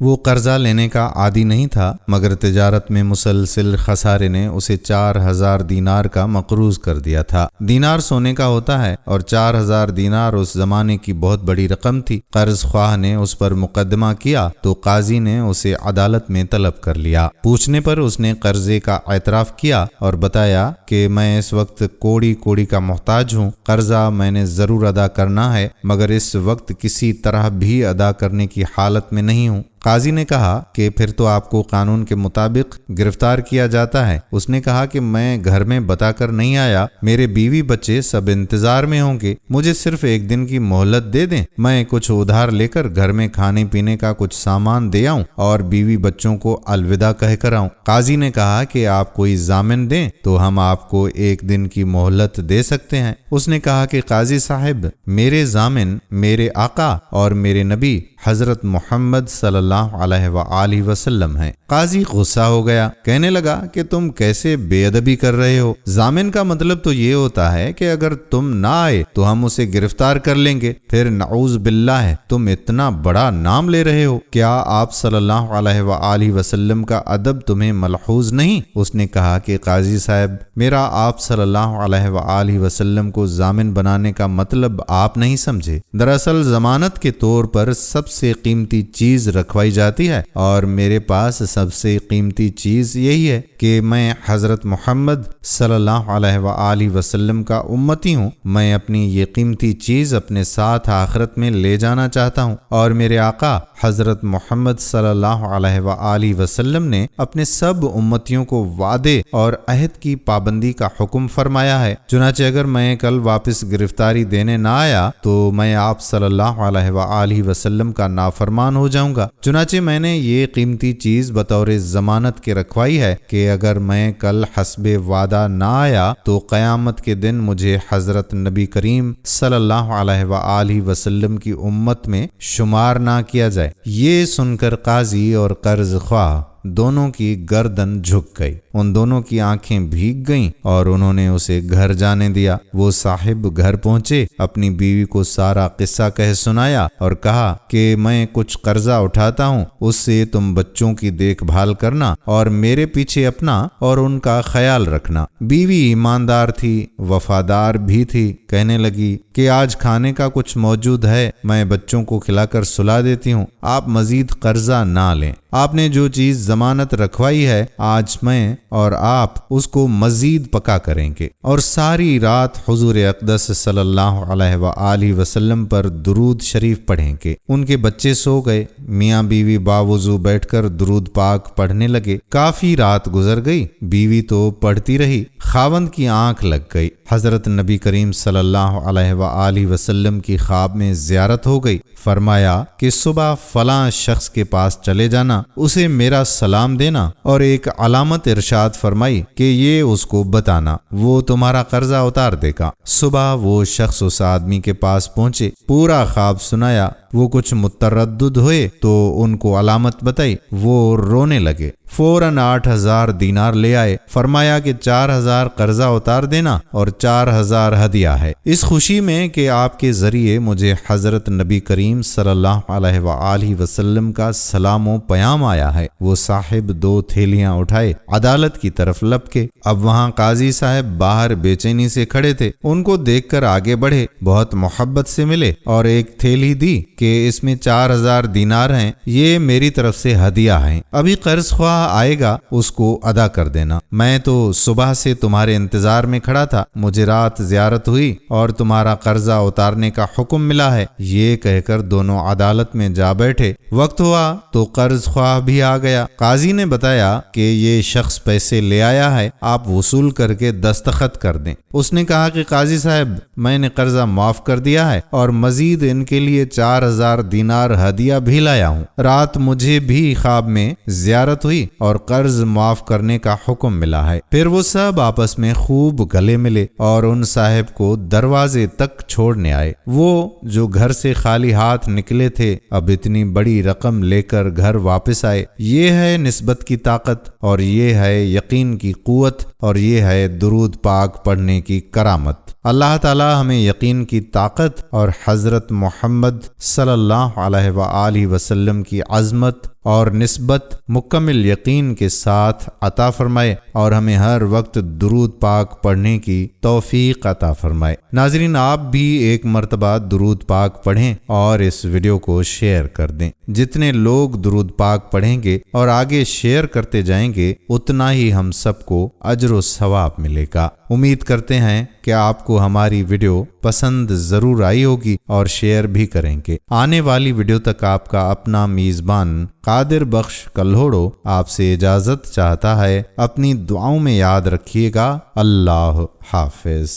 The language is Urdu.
وہ قرضہ لینے کا عادی نہیں تھا، مگر تجارت میں مسلسل خسارے نے اسے 4000 دینار کا مقروض کر دیا تھا۔ دینار سونے کا ہوتا ہے اور 4000 دینار اس زمانے کی بہت بڑی رقم تھی۔ قرض خواہ نے اس پر مقدمہ کیا تو قاضی نے اسے عدالت میں طلب کر لیا۔ پوچھنے پر اس نے قرضے کا اعتراف کیا اور بتایا کہ میں اس وقت کوڑی کوڑی کا محتاج ہوں، قرضہ میں نے ضرور ادا کرنا ہے، مگر اس وقت کسی طرح بھی ادا کرنے کی حالت میں نہیں ہوں۔ قاضی نے کہا کہ پھر تو آپ کو قانون کے مطابق گرفتار کیا جاتا ہے۔ اس نے کہا کہ میں گھر میں بتا کر نہیں آیا، میرے بیوی بچے سب انتظار میں ہوں گے، مجھے صرف ایک دن کی مہلت دے دیں، میں کچھ ادھار لے کر گھر میں کھانے پینے کا کچھ سامان دے آؤں اور بیوی بچوں کو الوداع کہہ کر آؤں۔ قاضی نے کہا کہ آپ کوئی ضامن دیں تو ہم آپ کو ایک دن کی مہلت دے سکتے ہیں۔ اس نے کہا کہ قاضی صاحب، میرے ضامن میرے آقا اور میرے نبی حضرت محمد صلی اللہ علیہ وآلہ وسلم ہیں۔ قاضی غصہ ہو گیا، کہنے لگا کہ تم کیسے بے ادبی کر رہے ہو؟ ضامن کا مطلب تو یہ ہوتا ہے کہ اگر تم نہ آئے تو ہم اسے گرفتار کر لیں گے، پھر نعوذ باللہ ہے تم اتنا بڑا نام لے رہے ہو، کیا آپ صلی اللہ علیہ وآلہ وسلم کا ادب تمہیں ملحوظ نہیں؟ اس نے کہا کہ قاضی صاحب، میرا آپ صلی اللہ علیہ وآلہ وسلم کو ضامن بنانے کا مطلب آپ نہیں سمجھے۔ دراصل ضمانت کے طور پر سب سے قیمتی چیز رکھوائی جاتی ہے اور میرے پاس سب سے قیمتی چیز یہی ہے کہ میں حضرت محمد صلی اللہ علیہ وآلہ وسلم کا امتی ہوں۔ میں اپنی یہ قیمتی چیز اپنے ساتھ آخرت میں لے جانا چاہتا ہوں، اور میرے آقا حضرت محمد صلی اللہ علیہ وآلہ وسلم نے اپنے سب امتیوں کو وعدے اور عہد کی پابندی کا حکم فرمایا ہے۔ چنانچہ اگر میں کل واپس گرفتاری دینے نہ آیا تو میں آپ صلی اللہ علیہ وآلہ وسلم کا نافرمان ہو جاؤں گا۔ چنانچہ میں نے یہ قیمتی چیز بطور ضمانت کے رکھوائی ہے کہ اگر میں کل حسب وعدہ نہ آیا تو قیامت کے دن مجھے حضرت نبی کریم صلی اللہ علیہ وآلہ وسلم کی امت میں شمار نہ کیا جائے۔ یہ سن کر قاضی اور قرض خواہ دونوں کی گردن جھک گئی، ان دونوں کی آنکھیں بھیگ گئیں اور انہوں نے اسے گھر جانے دیا۔ وہ صاحب گھر پہنچے، اپنی بیوی کو سارا قصہ کہہ سنایا اور کہا کہ میں کچھ قرضہ اٹھاتا ہوں، اس سے تم بچوں کی دیکھ بھال کرنا اور میرے پیچھے اپنا اور ان کا خیال رکھنا۔ بیوی ایماندار تھی، وفادار بھی تھی، کہنے لگی کہ آج کھانے کا کچھ موجود ہے، میں بچوں کو کھلا کر سلا دیتی ہوں، آپ مزید قرضہ نہ لیں۔ آپ نے جو چیز ضمانت رکھوائی ہے آج میں اور آپ اس کو مزید پکا کریں گے، اور ساری رات حضور اقدس صلی اللہ علیہ وآلہ وسلم پر درود شریف پڑھیں گے۔ ان کے بچے سو گئے، میاں بیوی باوضو بیٹھ کر درود پاک پڑھنے لگے۔ کافی رات گزر گئی، بیوی تو پڑھتی رہی، خاوند کی آنکھ لگ گئی۔ حضرت نبی کریم صلی اللہ علیہ وآلہ وسلم کی خواب میں زیارت ہو گئی۔ فرمایا کہ صبح فلاں شخص کے پاس چلے جانا، اسے میرا سلام دینا، اور ایک علامت ارشاد فرمائی کہ یہ اس کو بتانا، وہ تمہارا قرضہ اتار دے گا۔ صبح وہ شخص اس آدمی کے پاس پہنچے، پورا خواب سنایا۔ وہ کچھ متردد ہوئے تو ان کو علامت بتائی، وہ رونے لگے۔ فوراً 8000 دینار لے آئے، فرمایا کہ 4000 قرضہ اتار دینا اور 4000 ہدیہ ہے، اس خوشی میں کہ آپ کے ذریعے مجھے حضرت نبی کریم صلی اللہ علیہ وآلہ وسلم کا سلام و پیام آیا ہے۔ وہ صاحب 2 تھیلیاں اٹھائے، عدالت کی طرف لپکے۔ اب وہاں قاضی صاحب باہر بے چینی سے کھڑے تھے، ان کو دیکھ کر آگے بڑھے، بہت محبت سے ملے اور ایک تھیلی دی کہ اس میں 4000 دینار ہیں، یہ میری طرف سے ہدیہ ہیں، ابھی قرض خواہ آئے گا، اس کو ادا کر دینا۔ میں تو صبح سے تمہارے انتظار میں کھڑا تھا، مجھے رات زیارت ہوئی اور تمہارا قرضہ اتارنے کا حکم ملا ہے۔ یہ کہہ کر دونوں عدالت میں جا بیٹھے۔ وقت ہوا تو قرض خواہ بھی آ گیا۔ قاضی نے بتایا کہ یہ شخص پیسے لے آیا ہے، آپ وصول کر کے دستخط کر دیں۔ اس نے کہا کہ قاضی صاحب، میں نے قرضہ معاف کر دیا ہے اور مزید ان کے لیے 4000 دینار ہدیہ بھی لایا ہوں۔ رات مجھے بھی خواب میں زیارت ہوئی اور قرض معاف کرنے کا حکم ملا ہے۔ پھر وہ سب آپس میں خوب گلے ملے اور ان صاحب کو دروازے تک چھوڑنے آئے۔ وہ جو گھر سے خالی ہاتھ نکلے تھے اب اتنی بڑی رقم لے کر گھر واپس آئے۔ یہ ہے نسبت کی طاقت، اور یہ ہے یقین کی قوت، اور یہ ہے درود پاک پڑھنے کی کرامت۔ اللہ تعالی ہمیں یقین کی طاقت اور حضرت محمد صلی اللہ علیہ وآلہ وسلم کی عظمت اور نسبت مکمل یقین کے ساتھ عطا فرمائے اور ہمیں ہر وقت درود پاک پڑھنے کی توفیق عطا فرمائے۔ ناظرین، آپ بھی ایک مرتبہ درود پاک پڑھیں اور اس ویڈیو کو شیئر کر دیں۔ جتنے لوگ درود پاک پڑھیں گے اور آگے شیئر کرتے جائیں گے اتنا ہی ہم سب کو اجر و ثواب ملے گا۔ امید کرتے ہیں کہ آپ کو ہماری ویڈیو پسند ضرور آئی ہوگی اور شیئر بھی کریں گے۔ آنے والی ویڈیو تک آپ کا اپنا میزبان قادر بخش کلہوڑو آپ سے اجازت چاہتا ہے۔ اپنی دعاؤں میں یاد رکھیے گا۔ اللہ حافظ۔